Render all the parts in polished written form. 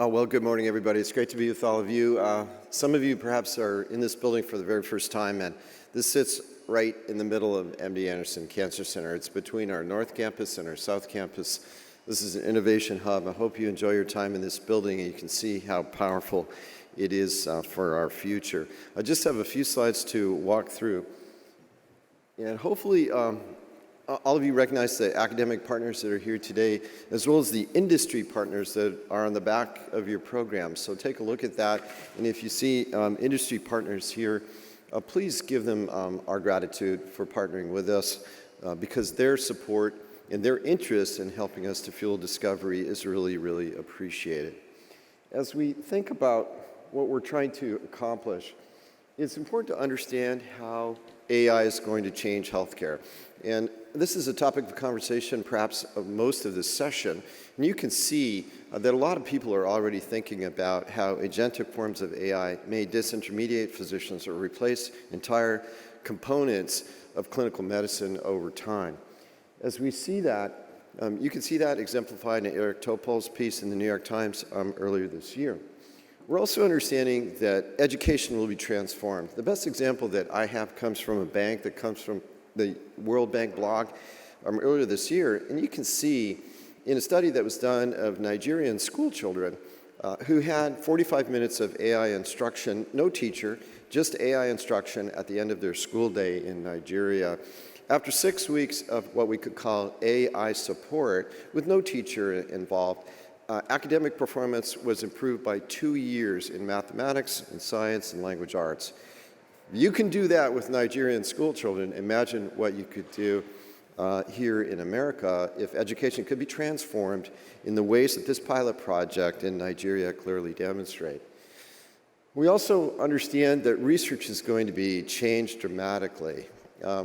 Well, good morning, everybody. It's great to be with all of you. Some of you perhaps are in this building for the very first time, and this sits right in the middle of MD Anderson Cancer Center. It's between our North Campus and our South Campus. This is an innovation hub. I hope you enjoy your time in this building, and you can see how powerful it is for our future. I just have a few slides to walk through, and hopefully all of you recognize the academic partners that are here today, as well as the industry partners that are on the back of your program. So take a look at that, and if you see industry partners here, please give them our gratitude for partnering with us, because their support and their interest in helping us to fuel discovery is really, really appreciated. As we think about what we're trying to accomplish, it's important to understand how AI is going to change healthcare. And this is a topic of conversation, perhaps, of most of this session. And you can see that a lot of people are already thinking about how agentic forms of AI may disintermediate physicians or replace entire components of clinical medicine over time. As we see that, you can see that exemplified in Eric Topol's piece in the New York Times earlier this year. We're also understanding that education will be transformed. The best example that I have comes from a bank that comes from the World Bank blog earlier this year, and you can see in a study that was done of Nigerian school children who had 45 minutes of AI instruction, no teacher, just AI instruction at the end of their school day in Nigeria. After 6 weeks of what we could call AI support with no teacher involved, academic performance was improved by 2 years in mathematics, and science, and language arts. You can do that with Nigerian school children. Imagine what you could do here in America if education could be transformed in the ways that this pilot project in Nigeria clearly demonstrate. We also understand that research is going to be changed dramatically.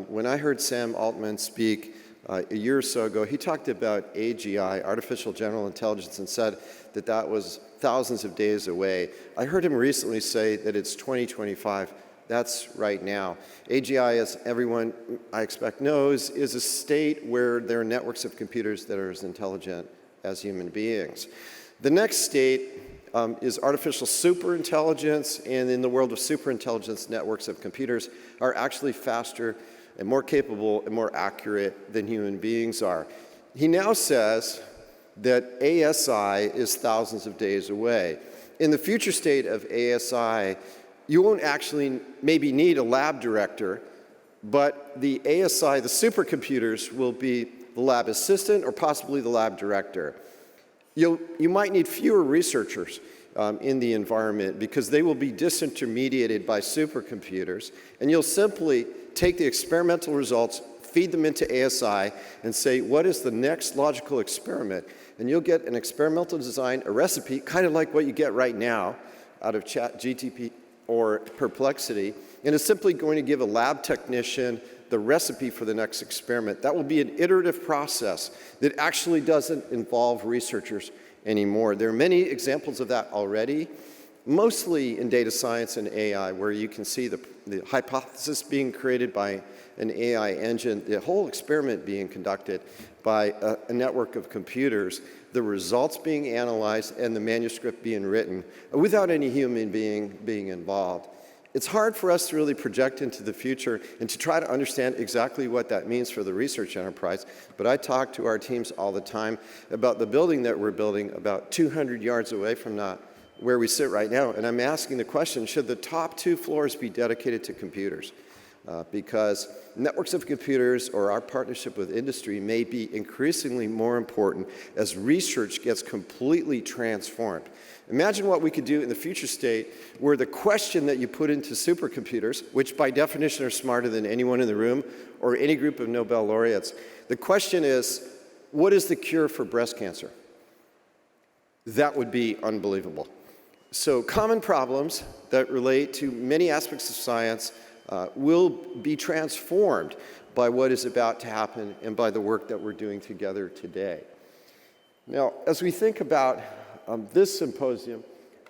When I heard Sam Altman speak a year or so ago, he talked about AGI, artificial general intelligence, and said that that was thousands of days away. I heard him recently say that it's 2025. That's right now. AGI, as everyone I expect knows, is a state where there are networks of computers that are as intelligent as human beings. The next state is artificial superintelligence, and in the world of superintelligence, networks of computers are actually faster and more capable and more accurate than human beings are. He now says that ASI is thousands of days away. In the future state of ASI, you won't actually maybe need a lab director, but the ASI, the supercomputers, will be the lab assistant or possibly the lab director. You might need fewer researchers in the environment because they will be disintermediated by supercomputers, and you'll simply take the experimental results, feed them into ASI, and say, what is the next logical experiment? And you'll get an experimental design, a recipe, kind of like what you get right now out of ChatGPT or Perplexity, and it's simply going to give a lab technician the recipe for the next experiment. That will be an iterative process that actually doesn't involve researchers anymore. There are many examples of that already, mostly in data science and AI, where you can see the hypothesis being created by an AI engine, the whole experiment being conducted by a network of computers, the results being analyzed, and the manuscript being written without any human being involved. It's hard for us to really project into the future and to try to understand exactly what that means for the research enterprise, but I talk to our teams all the time about the building that we're building about 200 yards away from where we sit right now, and I'm asking the question, should the top 2 floors be dedicated to computers? Because networks of computers or our partnership with industry may be increasingly more important as research gets completely transformed. Imagine what we could do in the future state where the question that you put into supercomputers, which by definition are smarter than anyone in the room or any group of Nobel laureates, the question is, what is the cure for breast cancer? That would be unbelievable. So common problems that relate to many aspects of science will be transformed by what is about to happen and by the work that we're doing together today. Now, as we think about this symposium,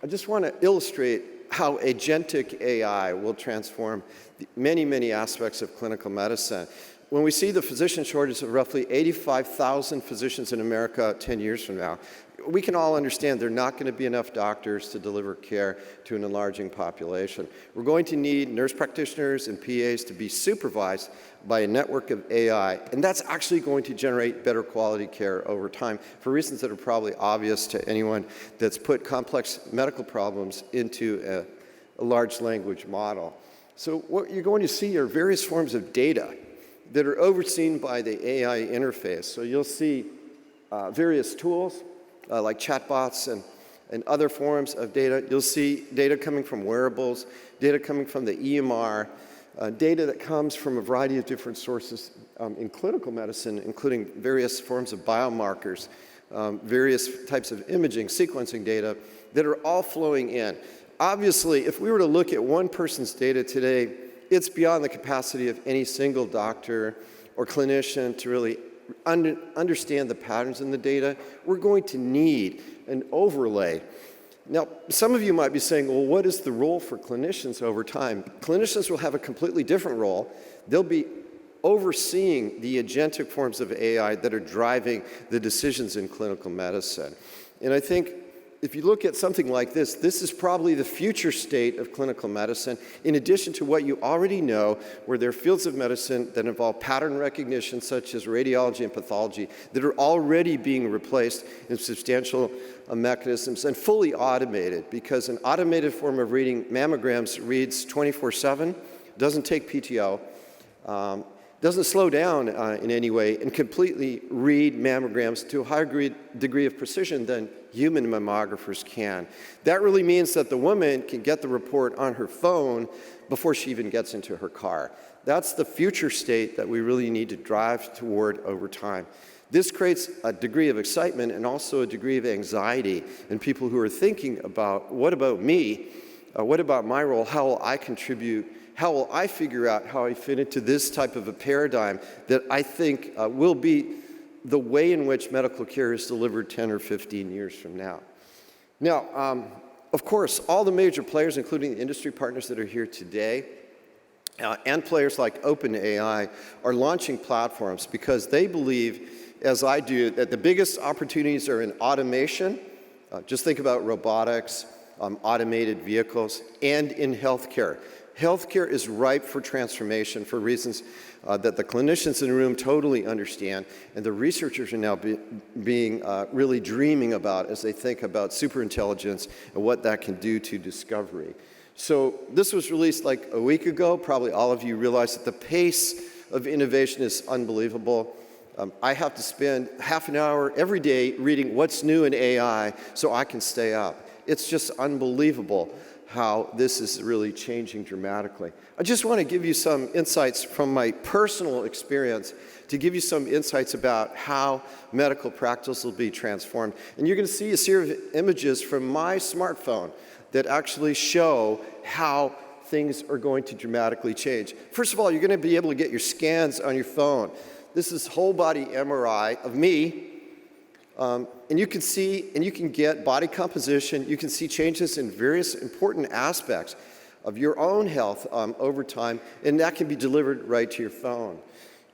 I just want to illustrate how agentic AI will transform many, many aspects of clinical medicine. When we see the physician shortage of roughly 85,000 physicians in America 10 years from now, we can all understand there are not going to be enough doctors to deliver care to an enlarging population. We're going to need nurse practitioners and PAs to be supervised by a network of AI, and that's actually going to generate better quality care over time for reasons that are probably obvious to anyone that's put complex medical problems into a large language model. So what you're going to see are various forms of data that are overseen by the AI interface. So you'll see various tools like chatbots and other forms of data. You'll see data coming from wearables, data coming from the EMR, data that comes from a variety of different sources in clinical medicine, including various forms of biomarkers, various types of imaging, sequencing data that are all flowing in. Obviously, if we were to look at one person's data today, it's beyond the capacity of any single doctor or clinician to really understand the patterns in the data. We're going to need an overlay. Now, some of you might be saying, well, what is the role for clinicians over time? Clinicians will have a completely different role. They'll be overseeing the agentic forms of AI that are driving the decisions in clinical medicine. And I think if you look at something like this, this is probably the future state of clinical medicine, in addition to what you already know, where there are fields of medicine that involve pattern recognition, such as radiology and pathology, that are already being replaced in substantial mechanisms and fully automated, because an automated form of reading mammograms reads 24/7, doesn't take PTO, doesn't slow down in any way, and completely read mammograms to a higher degree of precision than human mammographers can. That really means that the woman can get the report on her phone before she even gets into her car. That's the future state that we really need to drive toward over time. This creates a degree of excitement and also a degree of anxiety in people who are thinking about, what about me? What about my role? How will I contribute? How will I figure out how I fit into this type of a paradigm that I think will be the way in which medical care is delivered 10 or 15 years from now? Now, of course, all the major players, including the industry partners that are here today, and players like OpenAI, are launching platforms because they believe, as I do, that the biggest opportunities are in automation. Just think about robotics, automated vehicles, and in healthcare. Healthcare is ripe for transformation for reasons that the clinicians in the room totally understand, and the researchers are now being really dreaming about as they think about superintelligence and what that can do to discovery. So this was released like a week ago. Probably all of you realize that the pace of innovation is unbelievable. I have to spend half an hour every day reading what's new in AI so I can stay up. It's just unbelievable how this is really changing dramatically. I just want to give you some insights from my personal experience to give you some insights about how medical practice will be transformed. And you're going to see a series of images from my smartphone that actually show how things are going to dramatically change. First of all, you're going to be able to get your scans on your phone. This is whole body MRI of me. And you can see, and you can get body composition, you can see changes in various important aspects of your own health over time, and that can be delivered right to your phone.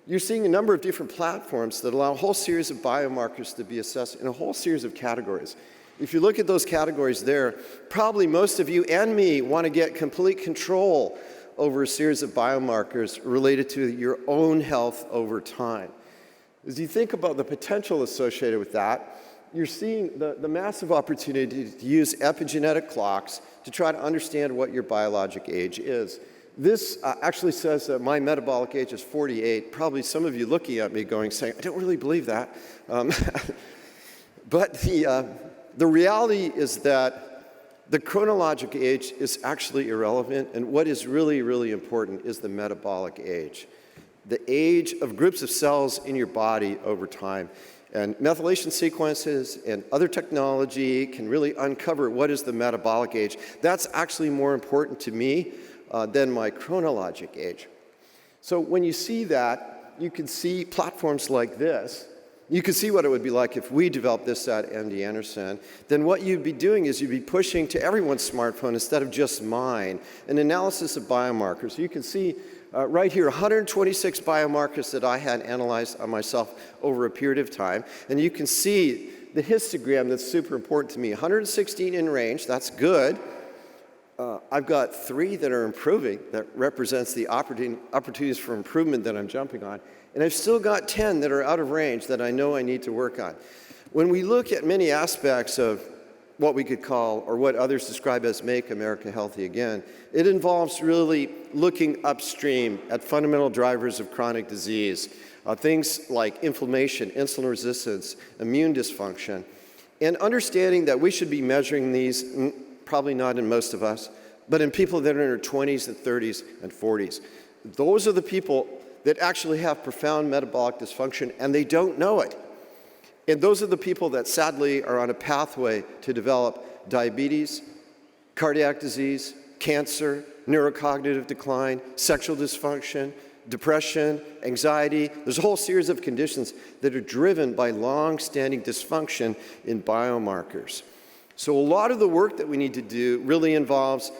You're seeing a number of different platforms that allow a whole series of biomarkers to be assessed in a whole series of categories. If you look at those categories there, probably most of you and me want to get complete control over a series of biomarkers related to your own health over time. As you think about the potential associated with that, you're seeing the massive opportunity to use epigenetic clocks to try to understand what your biologic age is. This actually says that my metabolic age is 48. Probably some of you looking at me going, saying, I don't really believe that. But the reality is that the chronologic age is actually irrelevant, and what is really, really important is the metabolic age. The age of groups of cells in your body over time. And methylation sequences and other technology can really uncover what is the metabolic age. That's actually more important to me than my chronologic age. So when you see that, you can see platforms like this. You can see what it would be like if we developed this at MD Anderson. Then what you'd be doing is you'd be pushing to everyone's smartphone instead of just mine an analysis of biomarkers. You can see right here, 126 biomarkers that I had analyzed on myself over a period of time. And you can see the histogram that's super important to me. 116 in range, that's good. I've got 3 that are improving, that represents the opportunities for improvement that I'm jumping on. And I've still got 10 that are out of range that I know I need to work on. When we look at many aspects of what we could call, or what others describe as Make America Healthy Again, it involves really looking upstream at fundamental drivers of chronic disease, things like inflammation, insulin resistance, immune dysfunction, and understanding that we should be measuring these, probably not in most of us, but in people that are in their 20s and 30s and 40s. Those are the people that actually have profound metabolic dysfunction, and they don't know it. And those are the people that sadly are on a pathway to develop diabetes, cardiac disease, cancer, neurocognitive decline, sexual dysfunction, depression, anxiety. There's a whole series of conditions that are driven by long-standing dysfunction in biomarkers. So a lot of the work that we need to do really involves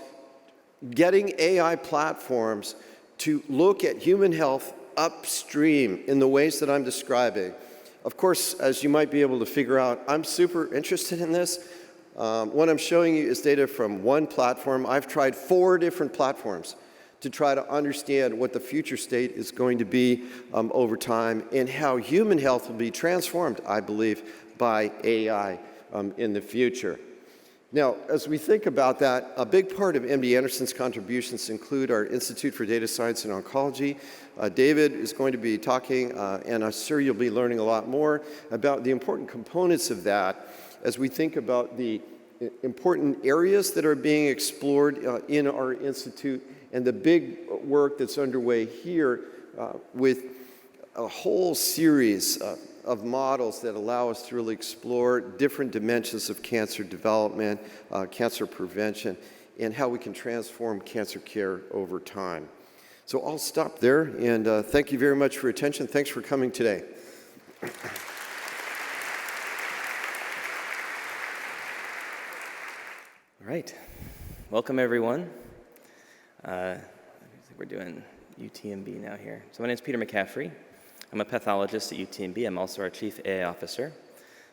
getting AI platforms to look at human health upstream in the ways that I'm describing. Of course, as you might be able to figure out, I'm super interested in this. What I'm showing you is data from one platform. I've tried 4 different platforms to try to understand what the future state is going to be over time and how human health will be transformed, I believe, by AI in the future. Now, as we think about that, a big part of MD Anderson's contributions include our Institute for Data Science and Oncology. David is going to be talking, and I'm sure you'll be learning a lot more about the important components of that as we think about the important areas that are being explored in our institute and the big work that's underway here with a whole series of models that allow us to really explore different dimensions of cancer development, cancer prevention, and how we can transform cancer care over time. So I'll stop there, and thank you very much for your attention. Thanks for coming today. All right. Welcome, everyone. I think we're doing UTMB now here. So my name is Peter McCaffrey. I'm a pathologist at UTMB. I'm also our Chief AI Officer.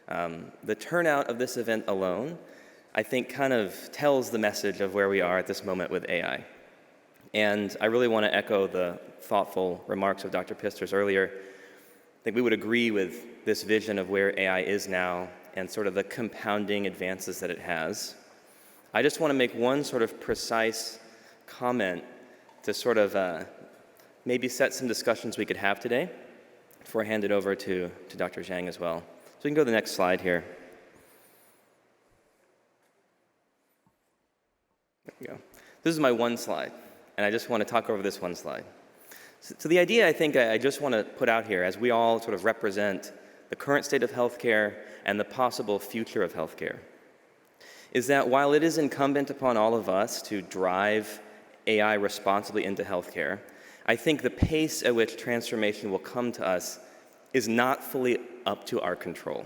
The turnout of this event alone, I think, kind of tells the message of where we are at this moment with AI. And I really want to echo the thoughtful remarks of Dr. Pisters earlier. I think we would agree with this vision of where AI is now and sort of the compounding advances that it has. I just want to make one sort of precise comment to sort of maybe set some discussions we could have today before I hand it over to Dr. Zhang as well. So we can go to the next slide here. There we go. This is my one slide, and I just want to talk over this one slide. So the idea I think I just want to put out here, as we all sort of represent the current state of healthcare and the possible future of healthcare, is that while it is incumbent upon all of us to drive AI responsibly into healthcare, I think the pace at which transformation will come to us is not fully up to our control.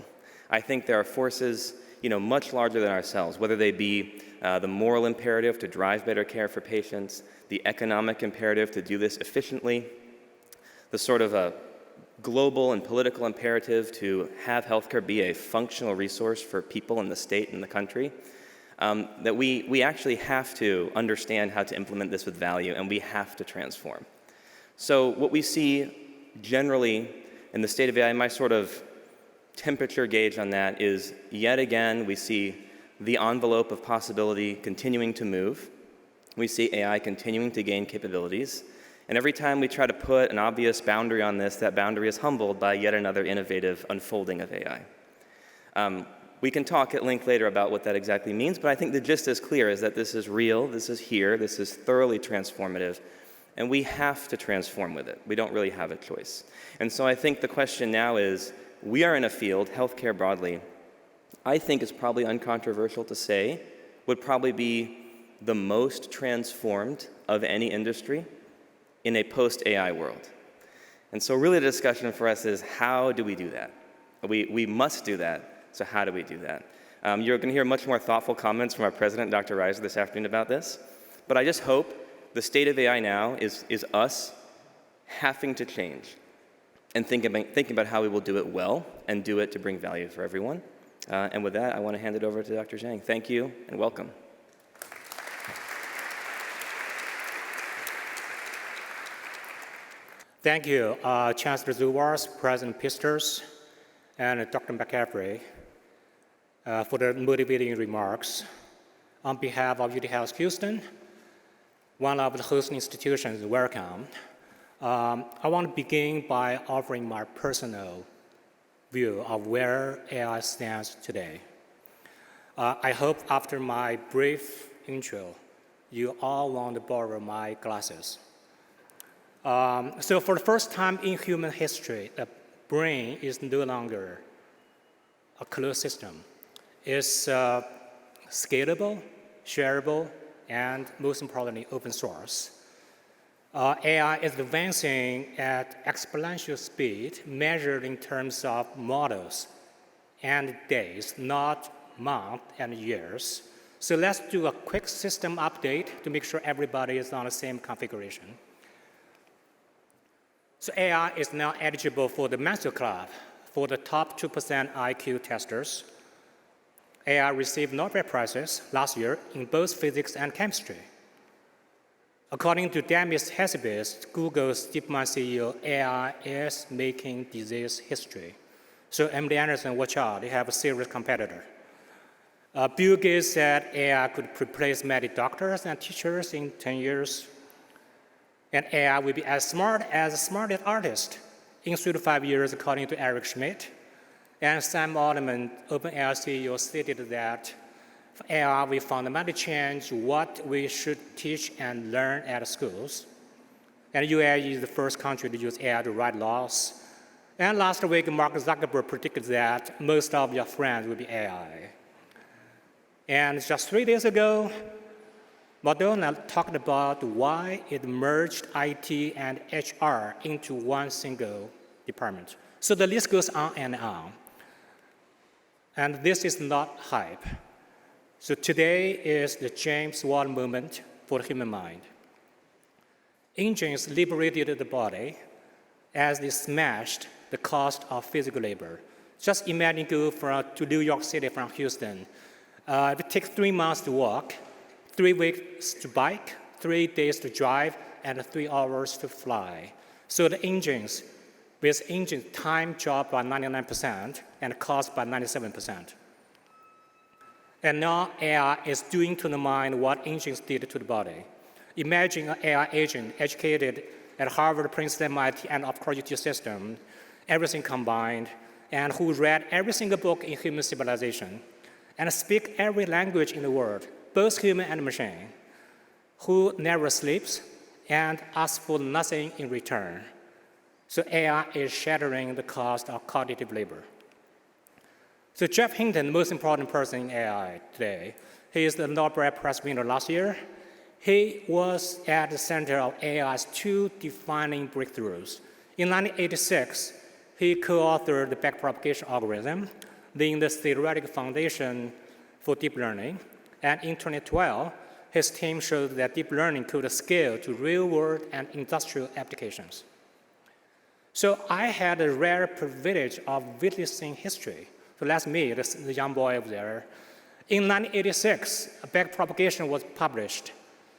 I think there are forces, much larger than ourselves, whether they be the moral imperative to drive better care for patients, the economic imperative to do this efficiently, the sort of a global and political imperative to have healthcare be a functional resource for people in the state and the country, that we actually have to understand how to implement this with value, and we have to transform. So what we see generally in the state of AI, my sort of temperature gauge on that is, yet again, we see the envelope of possibility continuing to move. We see AI continuing to gain capabilities. And every time we try to put an obvious boundary on this, that boundary is humbled by yet another innovative unfolding of AI. We can talk at length later about what that exactly means, but I think the gist is clear, is that this is real, this is here, this is thoroughly transformative, and we have to transform with it. We don't really have a choice. And so I think the question now is, we are in a field, healthcare broadly, I think it's probably uncontroversial to say, would probably be the most transformed of any industry in a post-AI world. And so really the discussion for us is, how do we do that? We must do that, so how do we do that? You're going to hear much more thoughtful comments from our president, Dr. Reiser, this afternoon about this. But I just hope the state of AI now is us having to change and thinking about how we will do it well and do it to bring value for everyone. And with that, I want to hand it over to Dr. Zhang. Thank you and welcome. Thank you, Chancellor Zuwars, President Pisters, and Dr. McCaffrey for the motivating remarks. On behalf of UTHealth Houston, one of the host institutions, welcome. I want to begin by offering my personal view of where AI stands today. I hope after my brief intro, you all want to borrow my glasses. So for the first time in human history, the brain is no longer a closed system. It's scalable, shareable, and most importantly, open source. AI is advancing at exponential speed, measured in terms of models and days, not months and years. So let's do a quick system update to make sure everybody is on the same configuration. So AI is now eligible for the master club for the top 2% IQ testers. AI received Nobel Prizes last year in both physics and chemistry. According to Demis Hassabis, Google's DeepMind CEO, AI is making disease history. So MD Anderson, watch out, they have a serious competitor. Bill Gates said AI could replace many doctors and teachers in 10 years. And AI will be as smart as the smartest artist in 3 to 5 years, according to Eric Schmidt. And Sam Altman, OpenAI CEO, stated that AI will fundamentally change what we should teach and learn at schools. And UAE is the first country to use AI to write laws. And last week, Mark Zuckerberg predicted that most of your friends will be AI. And just 3 days ago, Madonna talked about why it merged IT and HR into one single department. So the list goes on and on. And this is not hype. So today is the James Watt moment for the human mind. Engines liberated the body as they smashed the cost of physical labor. Just imagine go to New York City from Houston. It takes 3 months to walk, 3 weeks to bike, 3 days to drive, and 3 hours to fly. So the engines, with engine time dropped by 99% and cost by 97%. And now AI is doing to the mind what engines did to the body. Imagine an AI agent educated at Harvard, Princeton, MIT, and of course UT System, everything combined, and who read every single book in human civilization, and speak every language in the world, both human and machine, who never sleeps and asks for nothing in return. So AI is shattering the cost of cognitive labor. So Jeff Hinton, the most important person in AI today, he is the Nobel Prize winner last year. He was at the center of AI's 2 defining breakthroughs. In 1986, he co-authored the backpropagation algorithm, laying the theoretical foundation for deep learning. And in 2012, his team showed that deep learning could scale to real-world and industrial applications. So I had the rare privilege of witnessing history. So that's me, the young boy over there. In 1986, a backpropagation was published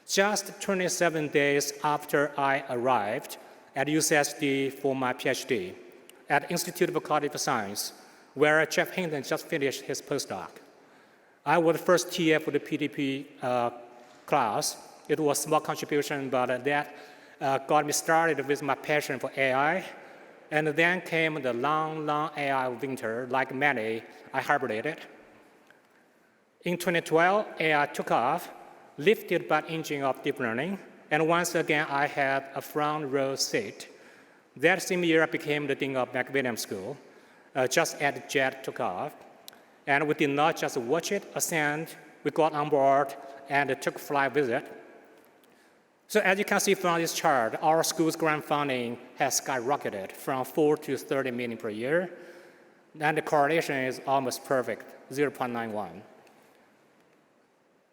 just 27 days after I arrived at UCSD for my PhD at Institute of Cognitive Science, where Jeff Hinton just finished his postdoc. I was the first TA for the PDP class. It was a small contribution, but that got me started with my passion for AI. And then came the long, long AI winter. Like many, I hibernated. In 2012, AI took off, lifted by the engine of deep learning. And once again, I had a front row seat. That same year, I became the dean of McWilliams School, just as the jet took off. And we did not just watch it ascend. We got on board and took a flight visit. So as you can see from this chart, our school's grant funding has skyrocketed from 4 to 30 million per year. And the correlation is almost perfect, 0.91.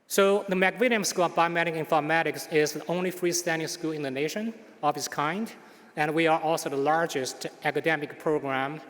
So the McWilliams School of Biomedical Informatics is the only freestanding school in the nation of its kind. And we are also the largest academic program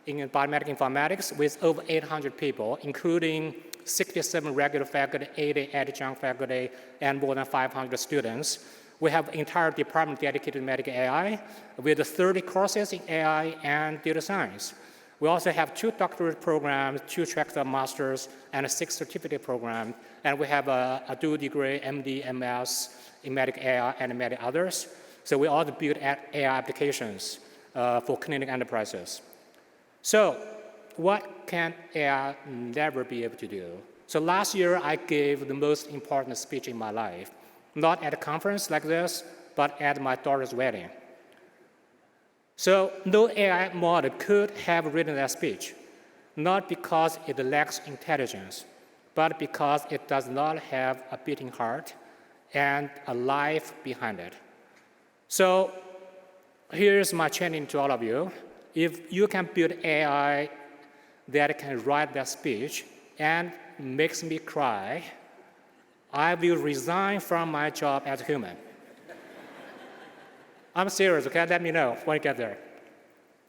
in biomedical informatics with over 800 people, including 67 regular faculty, 80 adjunct faculty, and more than 500 students. We have an entire department dedicated to medical AI with 30 courses in AI and data science. We also have 2 doctorate programs, 2 tracks of masters, and a 6 certificate program. And we have a dual degree, MD, MS, in medical AI and many others. So we also build AI applications for clinical enterprises. So what can AI never be able to do? So last year, I gave the most important speech in my life, not at a conference like this, but at my daughter's wedding. So no AI model could have written that speech, not because it lacks intelligence, but because it does not have a beating heart and a life behind it. So here's my challenge to all of you. If you can build AI that can write that speech and makes me cry, I will resign from my job as a human. I'm serious, okay? Let me know when you get there.